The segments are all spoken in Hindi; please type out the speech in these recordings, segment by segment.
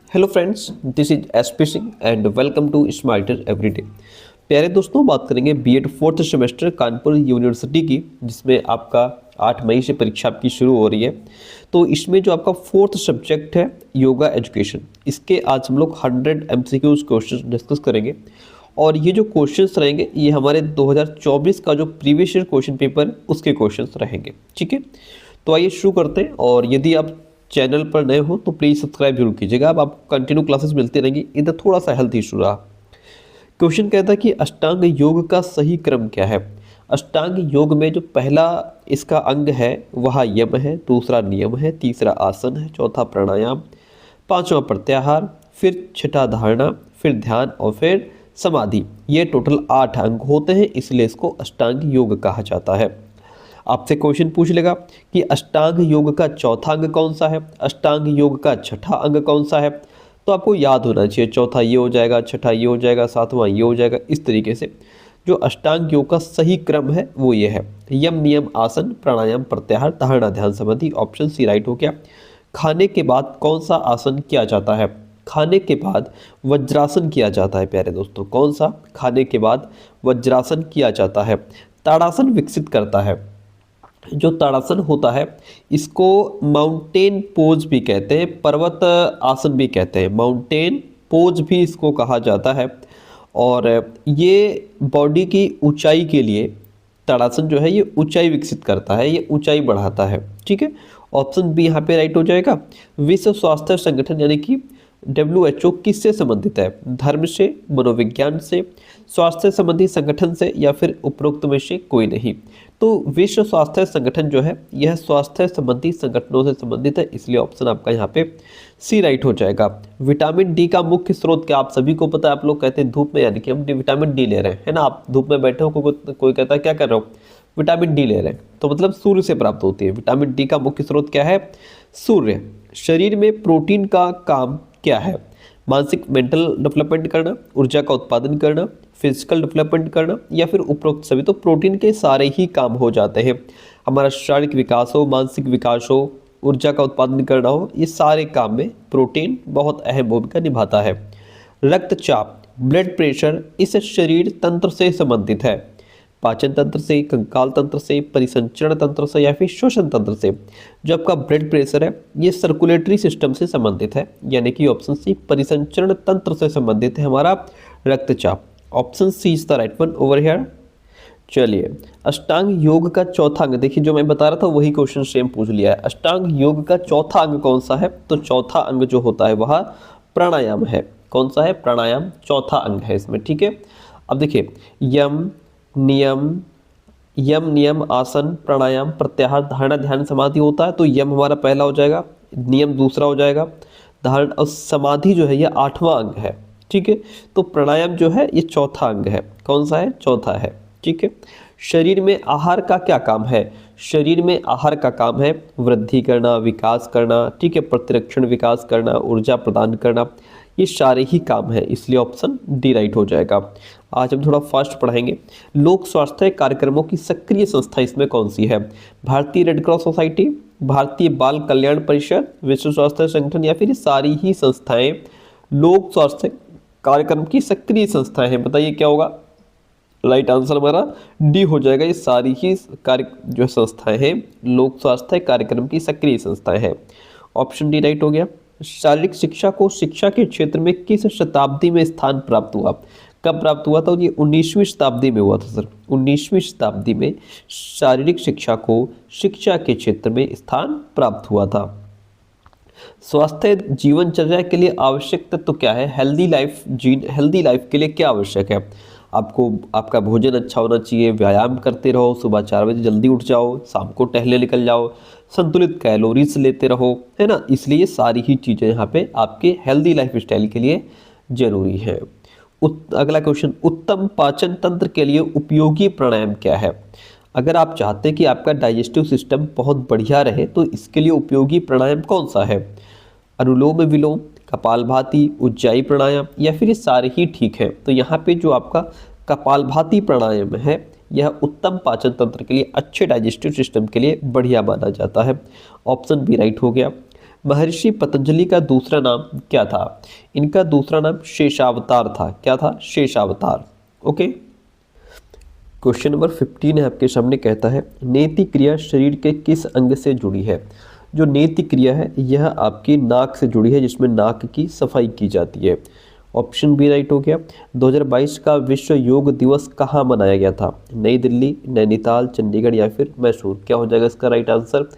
Hello friends, this is SP Singh and welcome to smarter everyday. प्यारे दोस्तों, बात करेंगे BEd fourth semester Kanpur university की, जिसमें आपका 8 मई से परीक्षा आपकी शुरू हो रही है। तो इसमें जो आपका फोर्थ सब्जेक्ट है योगा एजुकेशन, इसके आज हम लोग 100 एमसीक्यूज क्वेश्चन डिस्कस करेंगे। और ये जो क्वेश्चंस रहेंगे ये हमारे 2024 का जो प्रीवियस ईयर क्वेश्चन पेपर उसके क्वेश्चंस रहेंगे। ठीक है, तो आइए शुरू करते हैं। और यदि आप चैनल पर नए हो तो प्लीज़ सब्सक्राइब जरूर कीजिएगा। अब आपको कंटिन्यू क्लासेस मिलती रहेंगी। इधर थोड़ा सा हेल्थ इशू रहा। क्वेश्चन कहता है कि अष्टांग योग का सही क्रम क्या है। अष्टांग योग में जो पहला इसका अंग है वह यम है, दूसरा नियम है, तीसरा आसन है, चौथा प्राणायाम, पांचवा प्रत्याहार, फिर छठा धारणा, फिर ध्यान और फिर समाधि। ये टोटल 8 अंग होते हैं, इसलिए इसको अष्टांग योग कहा जाता है। आपसे क्वेश्चन पूछ लेगा कि अष्टांग योग का चौथा अंग कौन सा है, अष्टांग योग का छठा अंग कौन सा है। तो आपको याद होना चाहिए, चौथा ये हो जाएगा, छठा ये हो जाएगा, सातवां ये हो जाएगा। इस तरीके से जो अष्टांग योग का सही क्रम है वो ये है: यम, नियम, आसन, प्राणायाम, प्रत्याहार, धारणा, ध्यान, समाधि। ऑप्शन सी राइट हो गया। खाने के बाद कौन सा आसन किया जाता है? खाने के बाद वज्रासन किया जाता है। प्यारे दोस्तों, कौन सा? खाने के बाद वज्रासन किया जाता है। ताड़ासन विकसित करता है। जो ताड़ासन होता है इसको माउंटेन पोज भी कहते हैं, पर्वत आसन भी कहते हैं, माउंटेन पोज भी इसको कहा जाता है। और ये बॉडी की ऊंचाई के लिए ताड़ासन जो है ये ऊंचाई विकसित करता है, ये ऊंचाई बढ़ाता है। ठीक है, ऑप्शन बी यहाँ पे राइट हो जाएगा। विश्व स्वास्थ्य संगठन यानी कि WHO किससे संबंधित है? धर्म से, मनोविज्ञान से, स्वास्थ्य संबंधी संगठन से, या फिर उपरोक्त में से कोई नहीं। तो विश्व स्वास्थ्य संगठन जो है यह स्वास्थ्य संबंधी संगठनों से संबंधित है, इसलिए ऑप्शन आपका यहाँ पे सी राइट हो जाएगा। विटामिन डी का मुख्य स्रोत क्या? आप सभी को पता है, आप लोग कहते हैं धूप में, यानी कि हम विटामिन डी ले रहे हैं, है ना। आप धूप में बैठे हो, कोई कहता है क्या कर रहे हो? विटामिन डी ले रहे हैं, तो मतलब सूर्य से प्राप्त होती है। विटामिन डी का मुख्य स्रोत क्या है? सूर्य। शरीर में प्रोटीन का काम क्या है? मानसिक मेंटल डेवलपमेंट करना, ऊर्जा का उत्पादन करना, फिजिकल डेवलपमेंट करना, या फिर उपरोक्त सभी। तो प्रोटीन के सारे ही काम हो जाते हैं। हमारा शारीरिक विकास हो, मानसिक विकास हो, ऊर्जा का उत्पादन करना हो, ये सारे काम में प्रोटीन बहुत अहम भूमिका निभाता है। रक्तचाप, ब्लड प्रेशर इस शरीर तंत्र से संबंधित है। पाचन तंत्र से, कंकाल तंत्र से, परिसंचरण तंत्र से, या फिर श्वसन तंत्र से। जो आपका ब्लड प्रेशर है ये सर्कुलेटरी सिस्टम से संबंधित है, यानी कि ऑप्शन सी परिसंचरण तंत्र से संबंधित है हमारा रक्तचाप। Option C is the right one over here. चलिए, अष्टांग योग का चौथा अंग, देखिए जो मैं बता रहा था वही क्वेश्चन सेम पूछ लिया है। अष्टांग योग का चौथा अंग कौन सा है? तो चौथा अंग जो होता है वह प्राणायाम है। कौन सा है? प्राणायाम चौथा अंग है इसमें। ठीक है, अब देखिए यम नियम, आसन, प्राणायाम, प्रत्याहार, धारणा, ध्यान, समाधि होता है। तो यम हमारा पहला हो जाएगा, नियम दूसरा हो जाएगा, धारणा और समाधि जो है ये 8वां अंग है। ठीक है, तो प्राणायाम जो है ये चौथा अंग है। कौन सा है? चौथा है। ठीक है, शरीर में आहार का क्या काम है? शरीर में आहार का काम है वृद्धि करना, विकास करना, ठीक है, प्रतिरक्षण विकास करना, ऊर्जा प्रदान करना। ये सारे ही काम है, इसलिए ऑप्शन डी राइट हो जाएगा। आज हम थोड़ा फास्ट पढ़ाएंगे। लोक स्वास्थ्य कार्यक्रमों की सक्रिय संस्था इसमें कौन सी है? भारतीय रेड क्रॉस सोसाइटी, भारतीय बाल कल्याण परिषद, विश्व स्वास्थ्य संगठन, या फिर सारी ही संस्थाएं लोक स्वास्थ्य कार्यक्रम की सक्रिय संस्थाएं हैं। बताइए क्या होगा? राइट आंसर हमारा डी हो जाएगा। ये सारी ही कार्य जो संस्थाएं हैं लोक स्वास्थ्य कार्यक्रम की सक्रिय संस्थाएं हैं। ऑप्शन डी राइट हो गया। शारीरिक शिक्षा को शिक्षा के क्षेत्र में किस शताब्दी में स्थान प्राप्त हुआ? कब प्राप्त हुआ था? ये 19वीं शताब्दी में हुआ था सर। 19वीं शताब्दी में शारीरिक शिक्षा को शिक्षा के क्षेत्र में स्थान प्राप्त हुआ था। स्वास्थ्य जीवनचर्या के लिए आवश्यक तत्व क्या है? हेल्दी लाइफ के लिए क्या आवश्यक है? आपको आपका भोजन अच्छा होना चाहिए, व्यायाम करते रहो, सुबह 4 बजे जल्दी उठ जाओ, शाम को टहलने निकल जाओ, संतुलित कैलोरीज लेते रहो, है ना। इसलिए सारी ही चीज़ें यहाँ पे आपके हेल्दी लाइफ स्टाइल के लिए जरूरी है। अगला क्वेश्चन, उत्तम पाचन तंत्र के लिए उपयोगी प्राणायाम क्या है? अगर आप चाहते हैं कि आपका डाइजेस्टिव सिस्टम बहुत बढ़िया रहे तो इसके लिए उपयोगी प्राणायाम कौन सा है? अनुलोम विलोम, कपालभाति, उज्जाई प्राणायाम, या फिर ये सारे ही ठीक है। तो यहाँ पे जो आपका कपालभाति प्राणायाम है यह उत्तम पाचन तंत्र के लिए, अच्छे डाइजेस्टिव सिस्टम के लिए बढ़िया माना जाता है। ऑप्शन बी राइट हो गया। महर्षि पतंजलि का दूसरा नाम क्या था? इनका दूसरा नाम शेषावतार था। क्या था? शेषावतार। ओके। क्वेश्चन नंबर 15 है आपके सामने, कहता है नेति क्रिया शरीर के किस अंग से जुड़ी है? जो नेति क्रिया है यह आपकी नाक से जुड़ी है, जिसमें नाक की सफाई की जाती है। ऑप्शन बी राइट हो गया। 2022 का विश्व योग दिवस कहाँ मनाया गया था? नई दिल्ली, नैनीताल, चंडीगढ़ या फिर मैसूर? क्या हो जाएगा इसका राइट आंसर?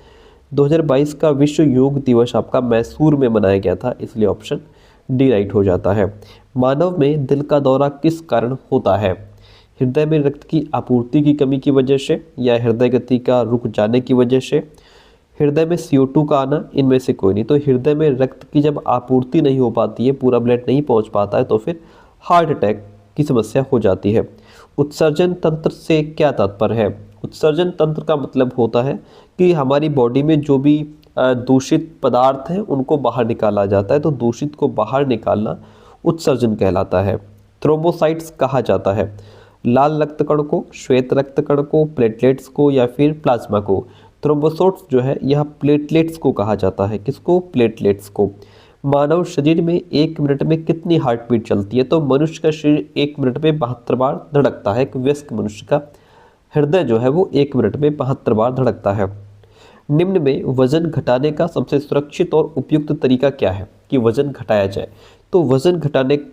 2022 का विश्व योग दिवस आपका मैसूर में मनाया गया था, इसलिए ऑप्शन डी राइट हो जाता है। मानव में दिल का दौरा किस कारण होता है? हृदय में रक्त की आपूर्ति की कमी की वजह से, या हृदय गति का रुक जाने की वजह से, हृदय में CO2 का आना, इनमें से कोई नहीं। तो हृदय में रक्त की जब आपूर्ति नहीं हो पाती है, पूरा ब्लड नहीं पहुंच पाता है, तो फिर हार्ट अटैक की समस्या हो जाती है। उत्सर्जन तंत्र से क्या तात्पर्य है? उत्सर्जन तंत्र का मतलब होता है कि हमारी बॉडी में जो भी दूषित पदार्थ हैं उनको बाहर निकाला जाता है, तो दूषित को बाहर निकालना उत्सर्जन कहलाता है। थ्रोम्बोसाइट्स कहा जाता है लाल रक्त कण को, श्वेत रक्त कण को, प्लेटलेट्स को या फिर प्लाज्मा को? थ्रोम्बोसाइट्स जो है यह प्लेटलेट्स को कहा जाता है। किसको? प्लेटलेट्स को। मानव शरीर में 1 मिनट में कितनी हार्ट बीट चलती है? तो मनुष्य का शरीर 1 मिनट में 72 बार धड़कता है। एक वयस्क मनुष्य का हृदय जो है वो 1 मिनट में 72 बार धड़कता है। निम्न में वजन घटाने का सबसे सुरक्षित और उपयुक्त तरीका क्या है कि वजन घटाया जाए? तो वजन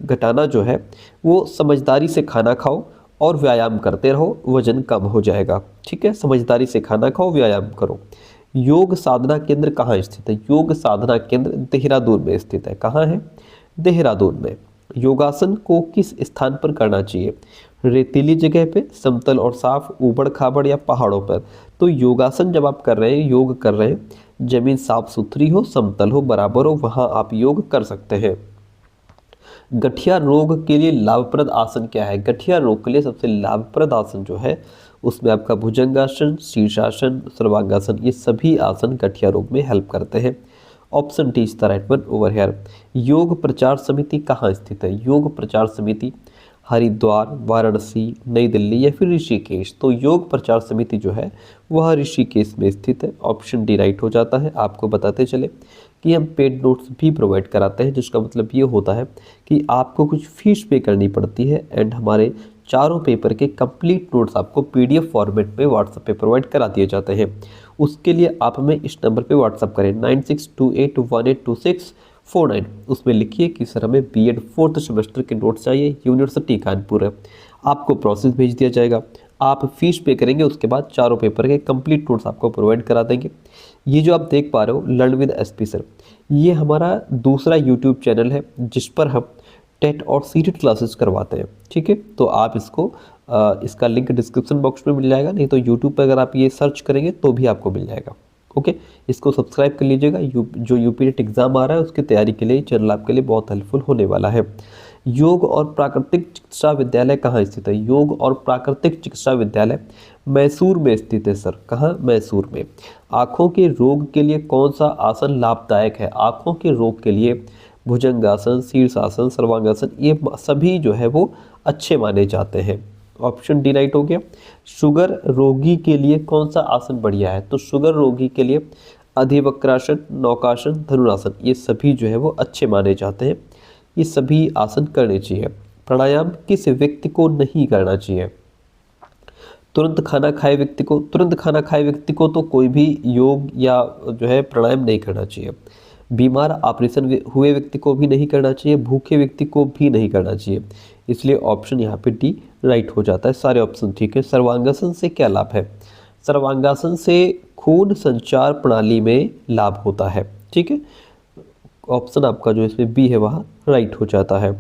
घटाना जो है वो समझदारी से खाना खाओ और व्यायाम करते रहो, वजन कम हो जाएगा। ठीक है, समझदारी से खाना खाओ, व्यायाम करो। योग साधना केंद्र कहाँ स्थित है? योग साधना केंद्र देहरादून में स्थित है। कहाँ है? देहरादून में। योगासन को किस स्थान पर करना चाहिए? रेतीली जगह पे, समतल और साफ, ऊबड़ खाबड़ या पहाड़ों पर? तो योगासन जब आप कर रहे हैं, योग कर रहे हैं, जमीन साफ सुथरी हो, समतल हो, बराबर हो, वहाँ आप योग कर सकते हैं। गठिया रोग के लिए लाभप्रद आसन क्या है? गठिया रोग के लिए सबसे लाभप्रद आसन जो है उसमें आपका भुजंगासन, शीर्षासन, सर्वांगासन, ये सभी आसन गठिया रोग में हेल्प करते हैं। Option D is the right one over here. योग प्रचार समिति कहाँ स्थित है? योग प्रचार समिति हरिद्वार, वाराणसी, नई दिल्ली या फिर ऋषिकेश? तो योग प्रचार समिति जो है वह ऋषिकेश में स्थित है। ऑप्शन डी राइट हो जाता है। आपको बताते चले कि हम पेड नोट्स भी प्रोवाइड कराते हैं, जिसका मतलब ये होता है कि आपको कुछ फीस पे करनी पड़ती है एंड हमारे चारों पेपर के कंप्लीट नोट्स आपको PDF फॉर्मेट में व्हाट्सएप पे प्रोवाइड करा दिए जाते हैं। उसके लिए आप हमें इस नंबर पे व्हाट्सएप करें 9628182649। उसमें लिखिए कि सर हमें B.Ed 4th सेमेस्टर के नोट्स चाहिए, यूनिवर्सिटी कानपुर है। आपको प्रोसेस भेज दिया जाएगा, आप फीस पे करेंगे, उसके बाद चारों पेपर के कंप्लीट नोट्स आपको प्रोवाइड करा देंगे। ये जो आप देख पा रहे हो लर्न विद SP सर, ये हमारा दूसरा YouTube चैनल है जिस पर हम टेट और सीटेट क्लासेस करवाते हैं। ठीक है, तो आप इसको इसका लिंक डिस्क्रिप्शन बॉक्स में मिल जाएगा, नहीं तो यूट्यूब पर अगर आप ये सर्च करेंगे तो भी आपको मिल जाएगा। ओके, इसको सब्सक्राइब कर लीजिएगा। जो UP एग्ज़ाम आ रहा है उसकी तैयारी के लिए चैनल आपके लिए बहुत हेल्पफुल होने वाला है। योग और प्राकृतिक चिकित्सा विद्यालय कहाँ स्थित है? योग और प्राकृतिक चिकित्सा विद्यालय मैसूर में स्थित है सर। कहाँ? मैसूर में। आँखों के रोग के लिए कौन सा आसन लाभदायक है? आँखों के रोग के लिए भुजंगासन, शीर्षासन, सर्वांगासन, ये सभी जो है वो अच्छे माने जाते हैं। ऑप्शन डी राइट हो गया। शुगर रोगी के लिए कौन सा आसन बढ़िया है? तो शुगर रोगी के लिए अधिवक्रासन, नौकासन, धनुरासन, ये सभी जो है वो अच्छे माने जाते हैं। ये सभी आसन करने चाहिए। प्राणायाम किस व्यक्ति को नहीं करना चाहिए? तुरंत खाना खाए व्यक्ति को तो कोई भी योग या जो है प्राणायाम नहीं करना चाहिए। बीमार ऑपरेशन हुए व्यक्ति को भी नहीं करना चाहिए, भूखे व्यक्ति को भी नहीं करना चाहिए। इसलिए ऑप्शन यहाँ पे डी राइट हो जाता है। सारे ऑप्शन ठीक है। सर्वांगासन से क्या लाभ है? सर्वांगासन से खून संचार प्रणाली में लाभ होता है। ठीक है, ऑप्शन आपका जो इसमें बी है वह राइट हो जाता है।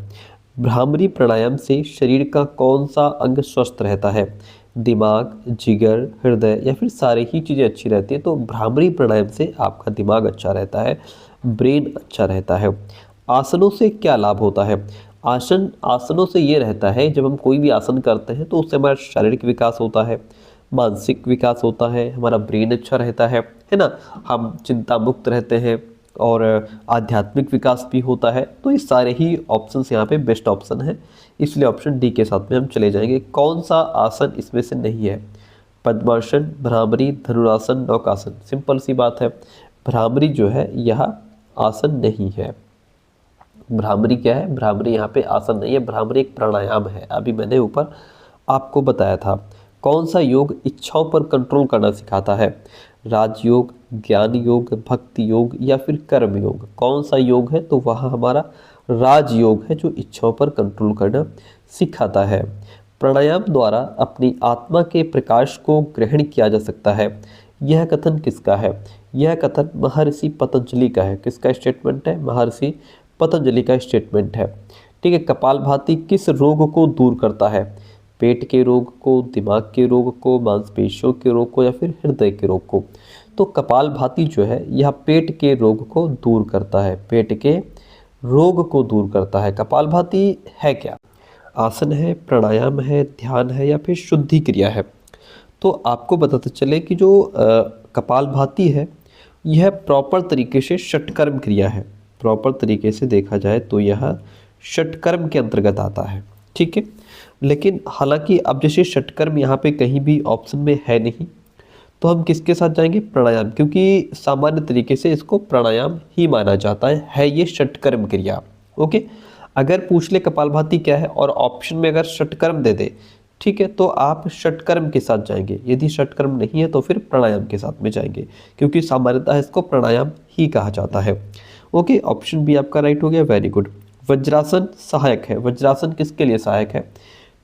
भ्रामरी प्राणायाम से शरीर का कौन सा अंग स्वस्थ रहता है? दिमाग, जिगर, हृदय या फिर सारे ही चीज़ें अच्छी रहती है? तो भ्रामरी प्राणायाम से आपका दिमाग अच्छा रहता है, ब्रेन अच्छा रहता है। आसनों से क्या लाभ होता है? आसनों से ये रहता है, जब हम कोई भी आसन करते हैं तो उससे हमारा शारीरिक विकास होता है, मानसिक विकास होता है, हमारा ब्रेन अच्छा रहता है ना, हम चिंता मुक्त रहते हैं और आध्यात्मिक विकास भी होता है। तो ये सारे ही ऑप्शंस यहाँ पे बेस्ट ऑप्शन है, इसलिए ऑप्शन डी के साथ में हम चले जाएंगे। कौन सा आसन इसमें से नहीं है? पद्मासन, भ्रामरी, धनुरासन, नौकासन। सिंपल सी बात है, भ्रामरी जो है यह आसन नहीं है। भ्रामरी क्या है? भ्रामरी यहाँ पे आसन नहीं है, भ्रामरी एक प्राणायाम है। अभी मैंने ऊपर आपको बताया था। कौन सा योग इच्छाओं पर कंट्रोल करना सिखाता है? राजयोग, ज्ञान योग, भक्ति योग या फिर कर्म योग? कौन सा योग है? तो वह हमारा राजयोग है जो इच्छाओं पर कंट्रोल करना सिखाता है। प्राणायाम द्वारा अपनी आत्मा के प्रकाश को ग्रहण किया जा सकता है। यह कथन किसका है? यह कथन महर्षि पतंजलि का है। किसका स्टेटमेंट है? महर्षि पतंजलि का स्टेटमेंट है। ठीक है। कपालभाति किस रोग को दूर करता है? पेट के रोग को, दिमाग के रोग को, मांसपेशियों के रोग को या फिर हृदय के रोग को? तो कपालभाति जो है यह पेट के रोग को दूर करता है, पेट के रोग को दूर करता है। कपालभाति है क्या? आसन है, प्राणायाम है, ध्यान है या फिर शुद्धि क्रिया है? तो आपको बताते चले कि जो कपालभाति है यह प्रॉपर तरीके से षटकर्म क्रिया है। प्रॉपर तरीके से देखा जाए तो यह षटकर्म के अंतर्गत आता है। ठीक है। लेकिन हालांकि अब जैसे षटकर्म यहाँ पे कहीं भी ऑप्शन में है नहीं, तो हम किसके साथ जाएंगे? प्राणायाम, क्योंकि सामान्य तरीके से इसको प्राणायाम ही माना जाता है ये षटकर्म क्रिया। ओके। अगर पूछ ले कपालभाति क्या है और ऑप्शन में अगर षटकर्म दे दे, ठीक है, तो आप षटकर्म के साथ जाएंगे। यदि षटकर्म नहीं है तो फिर प्राणायाम के साथ में जाएंगे, क्योंकि सामान्यतः इसको प्राणायाम ही कहा जाता है। ओके, ऑप्शन बी आपका राइट हो गया। Very good. वज्रासन सहायक है। वज्रासन किसके लिए सहायक है?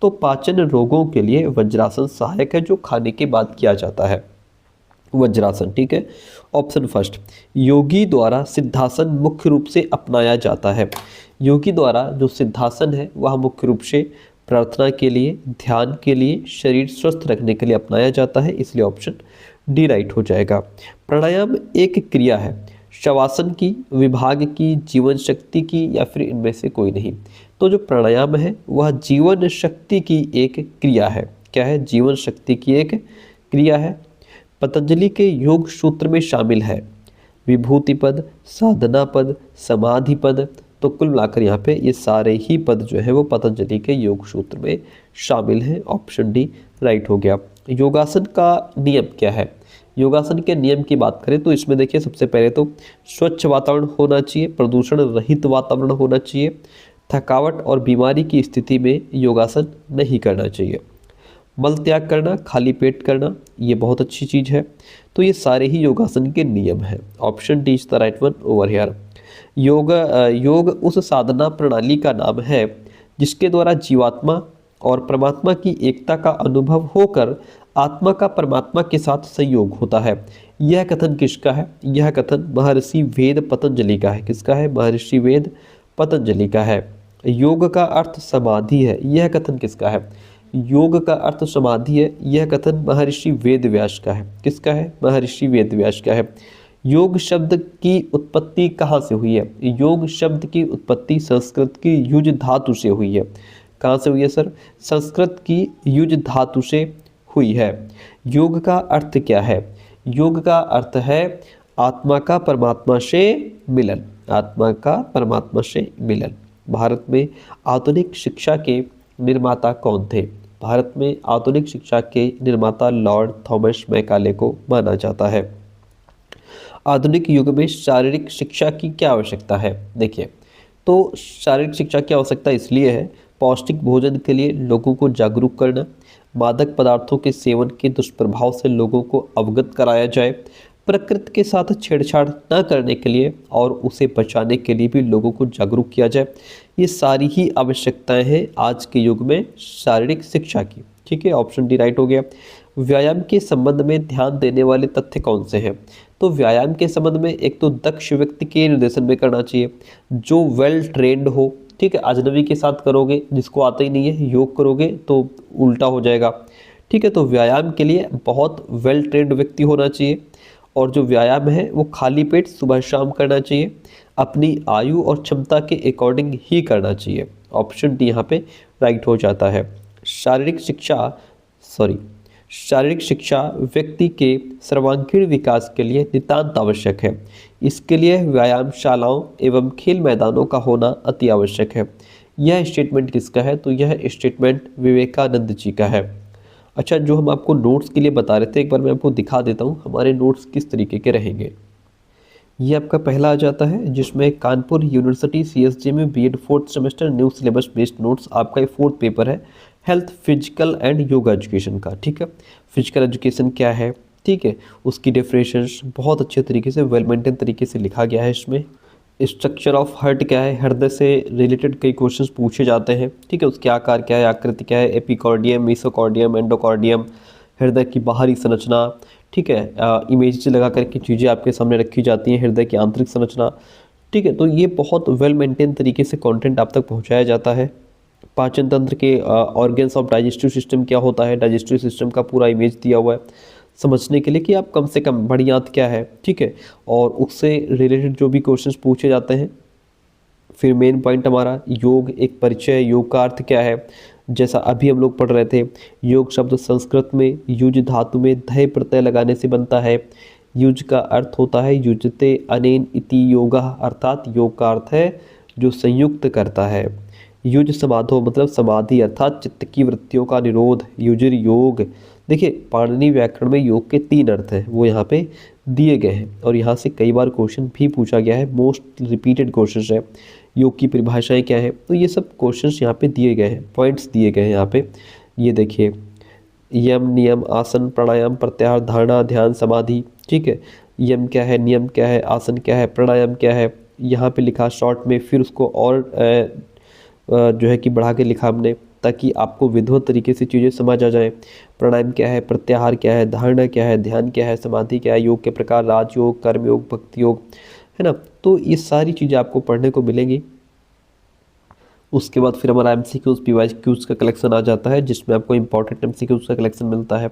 तो पाचन रोगों के लिए वज्रासन सहायक है, जो खाने के बाद किया जाता है वज्रासन। ठीक है। ऑप्शन फर्स्ट, योगी द्वारा सिद्धासन मुख्य रूप से अपनाया जाता है। योगी द्वारा जो सिद्धासन है वह मुख्य रूप से प्रार्थना के लिए, ध्यान के लिए, शरीर स्वस्थ रखने के लिए अपनाया जाता है, इसलिए ऑप्शन डी राइट हो जाएगा। प्राणायाम एक क्रिया है, शवासन की, विभाग की, जीवन शक्ति की या फिर इनमें से कोई नहीं? तो जो प्राणायाम है वह जीवन शक्ति की एक क्रिया है। क्या है? जीवन शक्ति की एक क्रिया है। पतंजलि के योग सूत्र में शामिल है विभूति पद, साधना पद, समाधि पद। तो कुल मिलाकर यहाँ पे ये सारे ही पद जो है वो पतंजलि के योग सूत्र में शामिल हैं। ऑप्शन डी राइट हो गया। योगासन का नियम क्या है? योगासन के नियम की बात करें तो इसमें देखिए, सबसे पहले तो स्वच्छ वातावरण होना चाहिए, प्रदूषण रहित वातावरण होना चाहिए, थकावट और बीमारी की स्थिति में योगासन नहीं करना चाहिए, मल त्याग करना, खाली पेट करना, ये बहुत अच्छी चीज़ है। तो ये सारे ही योगासन के नियम हैं। Option D is the right one over here. योग उस साधना प्रणाली का नाम है जिसके द्वारा जीवात्मा और परमात्मा की एकता का अनुभव होकर आत्मा का परमात्मा के साथ संयोग होता है। यह कथन किसका है? यह कथन महर्षि वेद पतंजलि का है। किसका है? महर्षि वेद पतंजलि का है। योग का अर्थ समाधि है। यह कथन किसका है? योग का अर्थ समाधि है। यह कथन महर्षि वेदव्यास का है। किसका है? महर्षि वेदव्यास का है। योग शब्द की उत्पत्ति कहाँ से हुई है? योग शब्द की उत्पत्ति संस्कृत की युज धातु से हुई है। कहाँ से हुई है सर? संस्कृत की युज धातु से हुई है। योग का अर्थ क्या है? योग का अर्थ है आत्मा का परमात्मा से मिलन। आत्मा का परमात्मा से मिलन। भारत में आधुनिक शिक्षा के निर्माता कौन थे? भारत में आधुनिक शिक्षा के निर्माता लॉर्ड थॉमस मैकाले को माना जाता है। आधुनिक युग में शारीरिक शिक्षा की क्या आवश्यकता है? देखिए, तो शारीरिक शिक्षा की आवश्यकता इसलिए है, पौष्टिक भोजन के लिए लोगों को जागरूक करना, मादक पदार्थों के सेवन के दुष्प्रभाव से लोगों को अवगत कराया जाए, प्रकृति के साथ छेड़छाड़ न करने के लिए और उसे बचाने के लिए भी लोगों को जागरूक किया जाए। ये सारी ही आवश्यकताएं हैं आज के युग में शारीरिक शिक्षा की। ठीक है, ऑप्शन डी राइट हो गया। व्यायाम के संबंध में ध्यान देने वाले तथ्य कौन से हैं? तो व्यायाम के संबंध में एक तो दक्ष व्यक्ति के निर्देशन में करना चाहिए, जो वेल ट्रेंड हो। ठीक है, अजनबी के साथ करोगे, जिसको आता ही नहीं है, योग करोगे तो उल्टा हो जाएगा। ठीक है, तो व्यायाम के लिए बहुत वेल ट्रेंड व्यक्ति होना चाहिए और जो व्यायाम है वो खाली पेट सुबह शाम करना चाहिए, अपनी आयु और क्षमता के अकॉर्डिंग ही करना चाहिए। ऑप्शन डी यहाँ पे राइट हो जाता है। शारीरिक शिक्षा व्यक्ति के सर्वांगीण विकास के लिए नितांत आवश्यक है। इसके लिए व्यायामशालाओं एवं खेल मैदानों का होना अति आवश्यक है। यह स्टेटमेंट किसका है? तो यह स्टेटमेंट विवेकानंद जी का है। अच्छा, जो हम आपको नोट्स के लिए बता रहे थे, एक बार मैं आपको दिखा देता हूँ हमारे नोट्स किस तरीके के रहेंगे। ये आपका पहला आ जाता है, जिसमें कानपुर यूनिवर्सिटी सीएसजे में BEd fourth semester new syllabus based notes, आपका ये फोर्थ पेपर है health physical and yoga education का। ठीक है, फिजिकल एजुकेशन क्या है, ठीक है, उसकी डेफिनेशंस बहुत अच्छे तरीके से वेल मेंटेन तरीके से लिखा गया है इसमें। स्ट्रक्चर ऑफ हार्ट क्या है, हृदय से रिलेटेड कई क्वेश्चंस पूछे जाते हैं। ठीक है, उसके आकार क्या है, आकृति क्या है, एपिकॉर्डियम, मेसोकॉर्डियम, एंडोकॉर्डियम, हृदय की बाहरी संरचना। ठीक है, इमेज लगा करके चीज़ें आपके सामने रखी जाती हैं, हृदय की आंतरिक संरचना। ठीक है, तो ये बहुत वेल मेंटेन तरीके से कंटेंट आप तक पहुंचाया जाता है। पाचन तंत्र के ऑर्गन्स ऑफ डाइजेस्टिव सिस्टम क्या होता है, डाइजेस्टिव सिस्टम का पूरा इमेज दिया हुआ है समझने के लिए कि आप कम से कम बड़ी आंत क्या है। ठीक है, और उससे रिलेटेड जो भी क्वेश्चंस पूछे जाते हैं। फिर मेन पॉइंट हमारा योग एक परिचय, योग का अर्थ क्या है, जैसा अभी हम लोग पढ़ रहे थे। योग शब्द संस्कृत में युज धातु में धय प्रत्यय लगाने से बनता है। युज का अर्थ होता है युजते अनेन इति योगः, अर्थात योग का अर्थ है जो संयुक्त करता है। युज समाधो मतलब समाधि, अर्थात चित्त की वृत्तियों का निरोध। युजिर योग, देखिए पाणिनि व्याकरण में योग के 3 अर्थ हैं, वो यहाँ पे दिए गए हैं और यहाँ से कई बार क्वेश्चन भी पूछा गया है, मोस्ट रिपीटेड क्वेश्चन है। योग की परिभाषाएं क्या है, तो ये सब क्वेश्चंस यहाँ पे दिए गए हैं, पॉइंट्स दिए गए हैं यहाँ पे। ये देखिए, यम, नियम, आसन, प्राणायाम, प्रत्याहार, धारणा, ध्यान, समाधि। ठीक है, यम क्या है, नियम क्या है, आसन क्या है, प्राणायाम क्या है, यहाँ पे लिखा शॉर्ट में। फिर उसको और जो है कि बढ़ा के लिखा हमने, ताकि आपको विधिवत तरीके से चीज़ें समझ आ जाए। प्राणायाम क्या है, प्रत्याहार क्या है, धारणा क्या है, ध्यान क्या है, समाधि क्या है, योग के प्रकार, राजयोग, कर्म योग, भक्ति योग, है ना। तो ये सारी चीज़ें आपको पढ़ने को मिलेंगी। उसके बाद फिर हमारा एमसीक्यूज पीवाईक्यूज का कलेक्शन आ जाता है, जिसमें आपको इंपॉर्टेंट एमसीक्यूज का कलेक्शन मिलता है।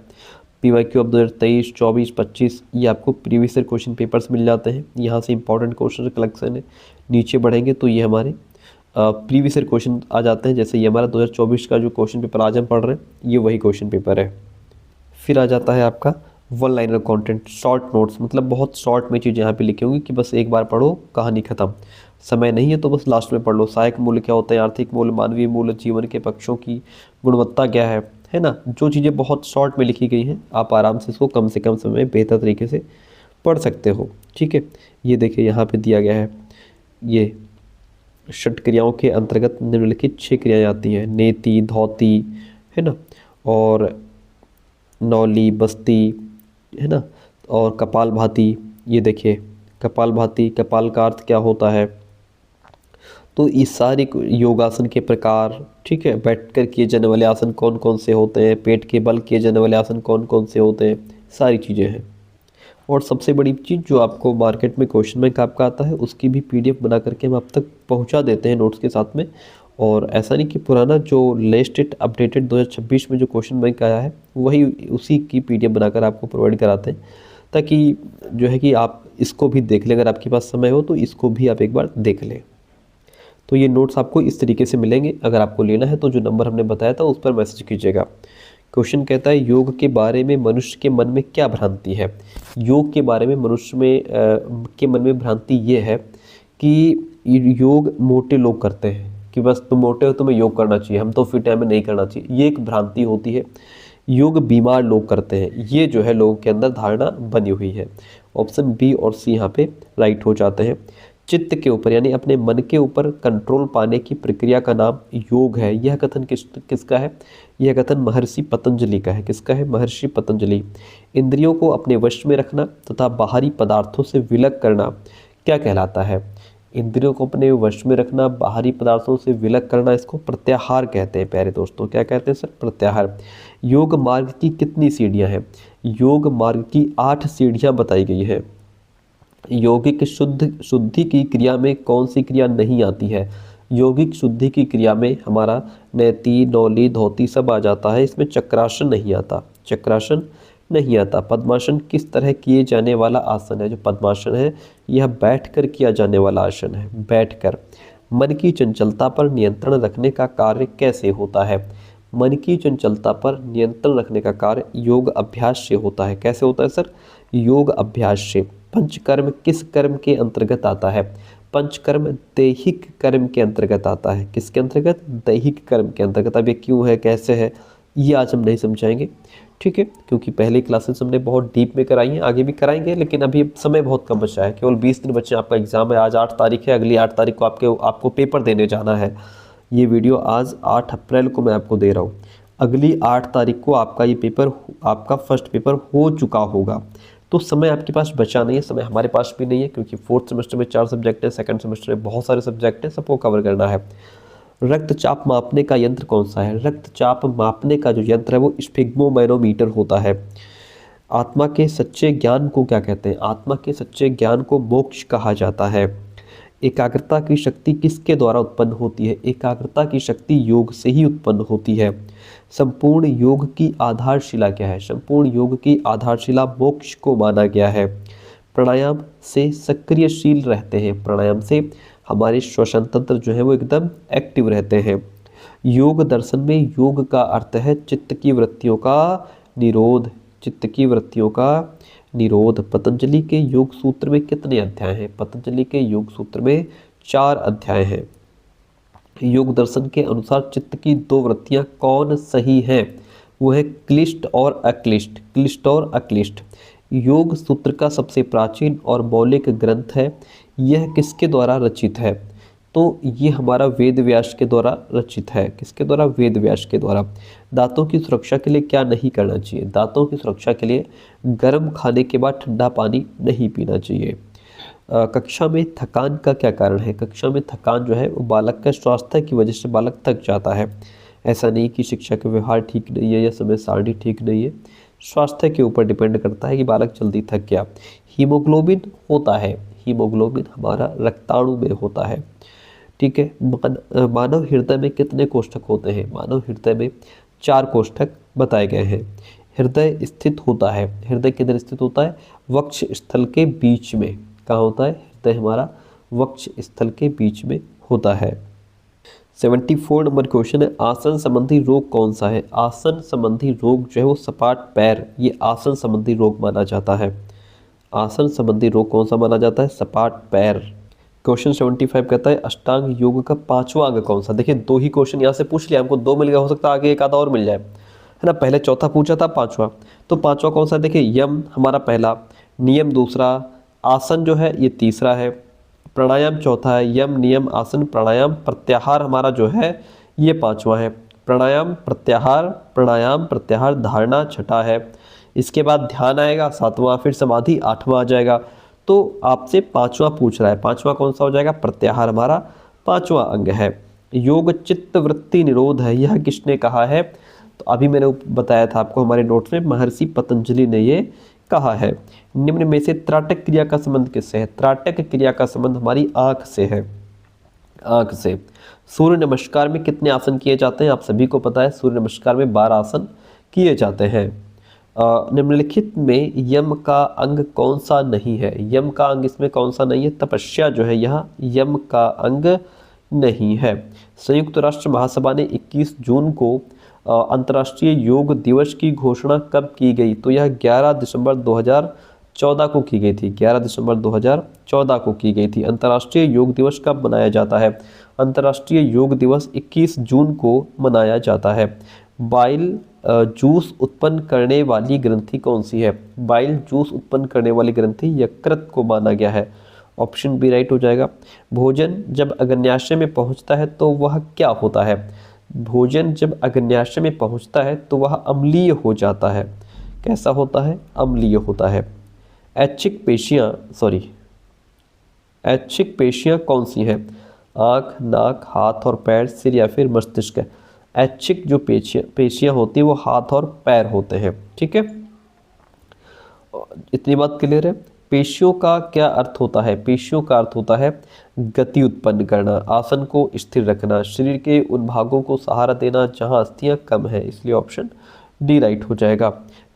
पीवाईक्यू अब 2023, 24, 25 ये आपको प्रीवियस ईयर क्वेश्चन पेपर्स मिल जाते हैं। यहाँ से इंपॉर्टेंट क्वेश्चन कलेक्शन है। नीचे बढ़ेंगे तो ये हमारे प्रीवियस ईयर क्वेश्चन आ जाते हैं। जैसे ये हमारा 2024 का जो क्वेश्चन पेपर आज हम पढ़ रहे हैं, ये वही क्वेश्चन पेपर है। फिर आ जाता है आपका one liner content, short notes, मतलब बहुत शॉर्ट में चीज़ें यहाँ पे लिखी होंगी कि बस एक बार पढ़ो, कहानी खत्म। समय नहीं है तो बस लास्ट में पढ़ लो। सहायक मूल्य क्या होता है, आर्थिक मूल्य, मानवीय मूल्य, जीवन के पक्षों की गुणवत्ता क्या है ना। जो चीज़ें बहुत शॉर्ट में लिखी गई हैं, आप आराम से इसको कम से कम समय में बेहतर तरीके से पढ़ सकते हो। ठीक है, ये देखिए यहाँ पे दिया गया है, ये षट क्रियाओं के अंतर्गत निम्नलिखित 6 क्रियाएं आती हैं। नेति, धौती, है ना, और नौली, बस्ती, है ना, और कपालभाति। ये देखिए कपालभाति, कपाल का अर्थ क्या होता है। तो इस सारी योगासन के प्रकार, ठीक है, बैठकर किए जाने वाले आसन कौन कौन से होते हैं, पेट के बल किए जाने वाले आसन कौन कौन से होते हैं, सारी चीज़ें हैं। और सबसे बड़ी चीज़ जो आपको मार्केट में क्वेश्चन बैंक आपका आता है, उसकी भी पीडीएफ बना करके हम आप तक पहुंचा देते हैं नोट्स के साथ में। और ऐसा नहीं कि पुराना जो लेटेस्ट अपडेटेड 2026 में जो क्वेश्चन बैंक आया है, वही उसी की पीडीएफ बनाकर आपको प्रोवाइड कराते हैं, ताकि जो है कि आप इसको भी देख लें। अगर आपके पास समय हो तो इसको भी आप एक बार देख लें। तो ये नोट्स आपको इस तरीके से मिलेंगे। अगर आपको लेना है तो जो नंबर हमने बताया था उस पर मैसेज कीजिएगा। क्वेश्चन कहता है, योग के बारे में मनुष्य के मन में क्या भ्रांति है। योग के बारे में मनुष्य में के मन में भ्रांति ये है कि योग मोटे लोग करते हैं, कि बस तुम मोटे हो तुम्हें योग करना चाहिए, हम तो फिट है हमें नहीं करना चाहिए, ये एक भ्रांति होती है। योग बीमार लोग करते हैं, ये जो है लोगों के अंदर धारणा बनी हुई है। ऑप्शन बी और सी यहाँ पे राइट हो जाते हैं। चित्त के ऊपर यानी अपने मन के ऊपर कंट्रोल पाने की प्रक्रिया का नाम योग है। यह कथन किसका है, यह कथन महर्षि पतंजलि का है। किसका है, महर्षि पतंजलि। इंद्रियों को अपने वश में रखना तथा बाहरी पदार्थों से विलग करना क्या कहलाता है। इंद्रियों को अपने वश में रखना, बाहरी पदार्थों से विलग करना, इसको प्रत्याहार कहते हैं। प्यारे दोस्तों, क्या कहते हैं सर, प्रत्याहार। योग मार्ग की कितनी सीढ़ियाँ हैं, योग मार्ग की 8 सीढ़ियाँ बताई गई है। यौगिक शुद्धि की क्रिया में कौन सी क्रिया नहीं आती है। यौगिक शुद्धि की क्रिया में हमारा नेति, नौली, धौती सब आ जाता है, इसमें चक्रासन नहीं आता, चक्रासन नहीं आता। पद्मासन किस तरह किए जाने वाला आसन है, जो पद्मासन है यह बैठकर किया जाने वाला आसन है, बैठकर। मन की चंचलता पर नियंत्रण रखने का कार्य कैसे होता है। मन की चंचलता पर नियंत्रण रखने का कार्य योग अभ्यास से होता है। कैसे होता है सर, योग अभ्यास से। पंचकर्म किस कर्म के अंतर्गत आता है। पंचकर्म दैहिक कर्म के अंतर्गत आता है। किसके अंतर्गत, दैहिक कर्म के अंतर्गत। अब ये क्यों है, कैसे है, ये आज हम नहीं समझाएंगे। ठीक है, क्योंकि पहले क्लासेस हमने बहुत डीप में कराई हैं, आगे भी कराएंगे, लेकिन अभी समय बहुत कम बचा है, केवल 20 दिन बचे हैं। आपका एग्जाम है, आज 8 तारीख है, अगली 8 तारीख को आपको पेपर देने जाना है। ये वीडियो आज 8 अप्रैल को मैं आपको दे रहा हूँ, अगली 8 तारीख को आपका ये पेपर, आपका फर्स्ट पेपर हो चुका होगा। तो समय आपके पास बचा नहीं है, समय हमारे पास भी नहीं है, क्योंकि फोर्थ सेमेस्टर में 4 सब्जेक्ट है, सेकंड सेमेस्टर में बहुत सारे सब्जेक्ट हैं, सबको कवर करना है। रक्तचाप मापने का यंत्र कौन सा है? रक्तचाप मापने का जो यंत्र है वो स्फिग्मोमैनोमीटर होता है। आत्मा के सच्चे ज्ञान को क्या कहते हैं? आत्मा के सच्चे ज्ञान को मोक्ष कहा जाता है। एकाग्रता की शक्ति किसके द्वारा उत्पन्न होती है? एकाग्रता की शक्ति योग से ही उत्पन्न होती है। संपूर्ण योग की आधारशिला क्या है? संपूर्ण योग की आधारशिला मोक्ष को माना गया है। प्राणायाम से सक्रियशील रहते हैं, प्राणायाम से हमारे श्वसन तंत्र जो है वो एकदम एक्टिव रहते हैं। योग दर्शन में योग का अर्थ है चित्त की वृत्तियों का निरोध, चित्त की वृत्तियों का निरोध। पतंजलि के योग सूत्र में कितने अध्याय हैं? पतंजलि के योग सूत्र में 4 अध्याय हैं। योग दर्शन के अनुसार चित्त की 2 वृत्तियां कौन सही हैं? वो है क्लिष्ट और अक्लिष्ट, क्लिष्ट और अक्लिष्ट। योग सूत्र का सबसे प्राचीन और मौलिक ग्रंथ है, यह किसके द्वारा रचित है? तो ये हमारा वेद व्यास के द्वारा रचित है। किसके द्वारा? वेद व्यास के द्वारा। दांतों की सुरक्षा के लिए क्या नहीं करना चाहिए? दांतों की सुरक्षा के लिए गर्म खाने के बाद ठंडा पानी नहीं पीना चाहिए। कक्षा में थकान का क्या कारण है? कक्षा में थकान जो है वो बालक का स्वास्थ्य की वजह से बालक थक जाता है। ऐसा नहीं कि शिक्षा का व्यवहार ठीक नहीं है या समय सारणी ठीक नहीं है, स्वास्थ्य के ऊपर डिपेंड करता है कि बालक जल्दी थक गया। हीमोग्लोबिन होता है, हीमोग्लोबिन हमारा रक्ताणु में होता है। ठीक है। मानव हृदय में कितने कोष्ठक होते हैं? मानव हृदय में 4 कोष्ठक बताए गए हैं। हृदय स्थित होता है, हृदय किधर स्थित होता है? वक्ष स्थल के बीच में। कहाँ होता है? हृदय हमारा वक्ष स्थल के बीच में होता है। 74 नंबर क्वेश्चन है, आसन संबंधी रोग कौन सा है? आसन संबंधी रोग जो है वो सपाट पैर, ये आसन संबंधी रोग माना जाता है। आसन संबंधी रोग कौन सा माना जाता है? सपाट पैर। क्वेश्चन 75 कहता है, अष्टांग योग का 5वां अंग कौन सा? देखिए 2 ही क्वेश्चन यहाँ से पूछ लिया, हमको 2 मिल गया, हो सकता है आगे एक आधा और मिल जाए, है ना। पहले चौथा पूछा था, 5वां, तो 5वां कौन सा? देखिए यम हमारा पहला, नियम दूसरा, आसन जो है ये तीसरा है, प्राणायाम चौथा है। यम, नियम, आसन, प्राणायाम, प्रत्याहार हमारा जो है ये 5वां है। प्राणायाम प्रत्याहार, धारणा छठा है। इसके बाद ध्यान आएगा 7वां, फिर समाधि 8वां आ जाएगा। तो आपसे 5वां पूछ रहा है, 5वां कौन सा हो जाएगा? प्रत्याहार हमारा 5वां अंग है। योग चित्त वृत्ति निरोध है, यह किसने कहा है? तो अभी मैंने बताया था आपको हमारे नोट्स में, महर्षि पतंजलि ने ये कहा है। निम्न में से त्राटक क्रिया का संबंध किससे है? त्राटक क्रिया का संबंध हमारी आंख से है, आंख से। सूर्य नमस्कार में कितने आसन किए जाते हैं? आप सभी को पता है, सूर्य नमस्कार में 12 आसन किए जाते हैं। निम्नलिखित में यम का अंग कौन सा नहीं है? यम का अंग इसमें कौन सा नहीं है? तपस्या जो है यह यम का अंग नहीं है। संयुक्त राष्ट्र महासभा ने 21 जून को अंतर्राष्ट्रीय योग दिवस की घोषणा कब की गई? तो यह 11 दिसंबर 2014 को की गई थी, 11 दिसंबर 2014 को की गई थी। अंतर्राष्ट्रीय योग दिवस कब मनाया जाता है? अंतर्राष्ट्रीय योग दिवस 21 जून को मनाया जाता है। बाइल जूस उत्पन्न करने वाली ग्रंथि कौन सी है? बाइल जूस उत्पन्न करने वाली ग्रंथि यकृत को माना गया है। ऑप्शन बी राइट हो जाएगा। भोजन जब अग्न्याशय में पहुंचता है तो वह क्या होता है? भोजन जब अग्न्याशय में पहुंचता है तो वह अम्लीय हो जाता है। कैसा होता है? अम्लीय होता है। ऐच्छिक पेशियां कौन सी हैं? आँख, नाक, हाथ और पैर, सिर या फिर मस्तिष्क। ऐच्छिक जो पेशियां होती है वो हाथ और पैर होते हैं। ठीक है, इतनी बात क्लियर है। पेशियों का क्या अर्थ होता है? पेशियों का अर्थ होता है गति उत्पन्न करना, आसन को स्थिर रखना, शरीर के उन भागों को सहारा देना जहां अस्थियां कम है, इसलिए ऑप्शन डी राइट हो जाएगा।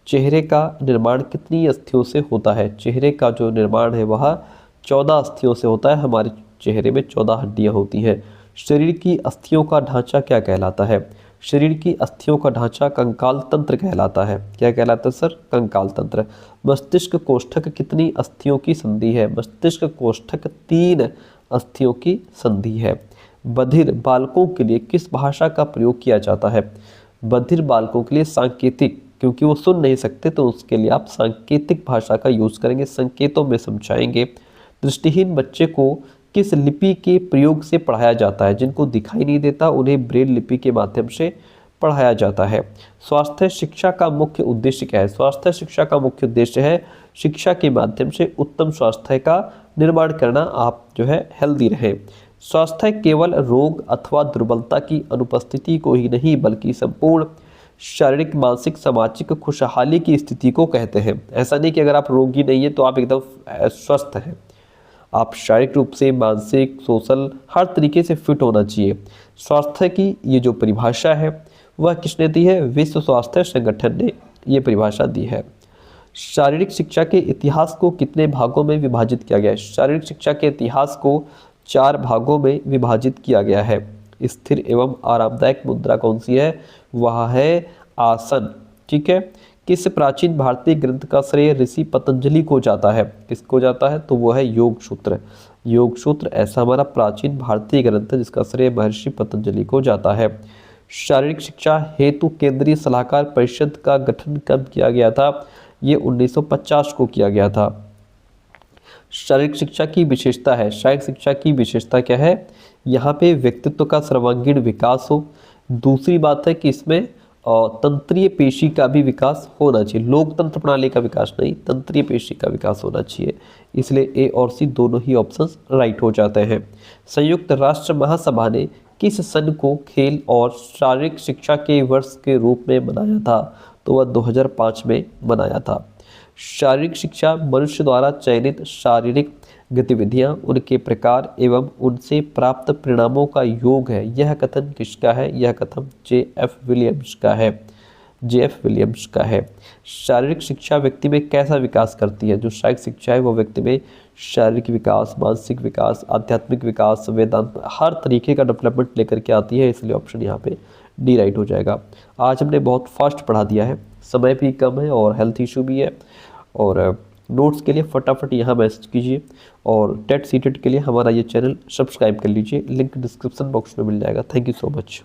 चेहरे का निर्माण कितनी अस्थियों से होता है? चेहरे का जो निर्माण है वह 14 अस्थियों से होता है। हमारे चेहरे में 14 हड्डियां होती हैं। शरीर की अस्थियों का ढांचा क्या कहलाता है? शरीर की अस्थियों का ढांचा कंकाल तंत्र कहलाता है। क्या कहलाता है सर? कंकाल तंत्र। मस्तिष्क कोष्ठक कितनी अस्थियों की संधि है? मस्तिष्क कोष्ठक 3 अस्थियों की संधि है। बधिर बालकों के लिए किस भाषा का प्रयोग किया जाता है? बधिर बालकों के लिए सांकेतिक क्योंकि वो सुन नहीं सकते, तो उसके लिए आप सांकेतिक भाषा का यूज़ करेंगे, संकेतों में समझाएंगे। दृष्टिहीन बच्चे को किस लिपि के प्रयोग से पढ़ाया जाता है? जिनको दिखाई नहीं देता उन्हें ब्रेल लिपि के माध्यम से पढ़ाया जाता है। स्वास्थ्य शिक्षा का मुख्य उद्देश्य क्या है? स्वास्थ्य शिक्षा का मुख्य उद्देश्य है शिक्षा के माध्यम से उत्तम स्वास्थ्य का निर्माण करना, आप जो है हेल्दी रहें। स्वास्थ्य केवल रोग अथवा दुर्बलता की अनुपस्थिति को ही नहीं बल्कि संपूर्ण शारीरिक, मानसिक, सामाजिक खुशहाली की स्थिति को कहते हैं। ऐसा नहीं कि अगर आप रोगी नहीं है तो आप एकदम स्वस्थ हैं। आप शारीरिक रूप से, मानसिक, सोशल हर तरीके से फिट होना चाहिए। स्वास्थ्य की ये जो परिभाषा है वह किसने दी है? विश्व स्वास्थ्य संगठन ने ये परिभाषा दी है। शारीरिक शिक्षा के इतिहास को कितने भागों में विभाजित किया गया है? शारीरिक शिक्षा के इतिहास को 4 भागों में विभाजित किया गया है। स्थिर एवं आरामदायक मुद्रा कौन सी है? वह है आसन। ठीक है। किस प्राचीन भारतीय ग्रंथ का श्रेय ऋषि पतंजलि को जाता है? किसको जाता है? तो वो है योग सूत्र। योग सूत्र ऐसा हमारा प्राचीन भारतीय ग्रंथ है जिसका श्रेय महर्षि पतंजलि को जाता है। शारीरिक शिक्षा हेतु केंद्रीय सलाहकार परिषद का गठन कब किया गया था? ये 1950 को किया गया था। शारीरिक शिक्षा की विशेषता है, शारीरिक शिक्षा की विशेषता क्या है? यहाँ पे व्यक्तित्व का सर्वांगीण विकास हो। दूसरी बात है कि इसमें तंत्रीय पेशी का भी विकास होना चाहिए। लोकतंत्र प्रणाली का विकास नहीं, तंत्रीय पेशी का विकास होना चाहिए। इसलिए ए और सी दोनों ही ऑप्शंस राइट हो जाते हैं। संयुक्त राष्ट्र महासभा ने किस सन को खेल और शारीरिक शिक्षा के वर्ष के रूप में मनाया था? तो वह 2005 में मनाया था। शारीरिक शिक्षा मनुष्य द्वारा चयनित शारीरिक गतिविधियां, उनके प्रकार एवं उनसे प्राप्त परिणामों का योग है। यह कथन किसका है? यह कथन J.F. विलियम्स का है। J.F. विलियम्स का है। शारीरिक शिक्षा व्यक्ति में कैसा विकास करती है? जो शारीरिक शिक्षा है वो व्यक्ति में शारीरिक विकास, मानसिक विकास, आध्यात्मिक विकास, वेदांत हर तरीके का डेवलपमेंट लेकर के आती है। इसलिए ऑप्शन यहाँ पे डी राइट हो जाएगा। आज हमने बहुत फास्ट पढ़ा दिया है, समय भी कम है और हेल्थ इशू भी है। और नोट्स के लिए फटाफट यहाँ मैसेज कीजिए और टेट सीटेट के लिए हमारा ये चैनल सब्सक्राइब कर लीजिए। लिंक डिस्क्रिप्शन बॉक्स में मिल जाएगा। Thank you so much.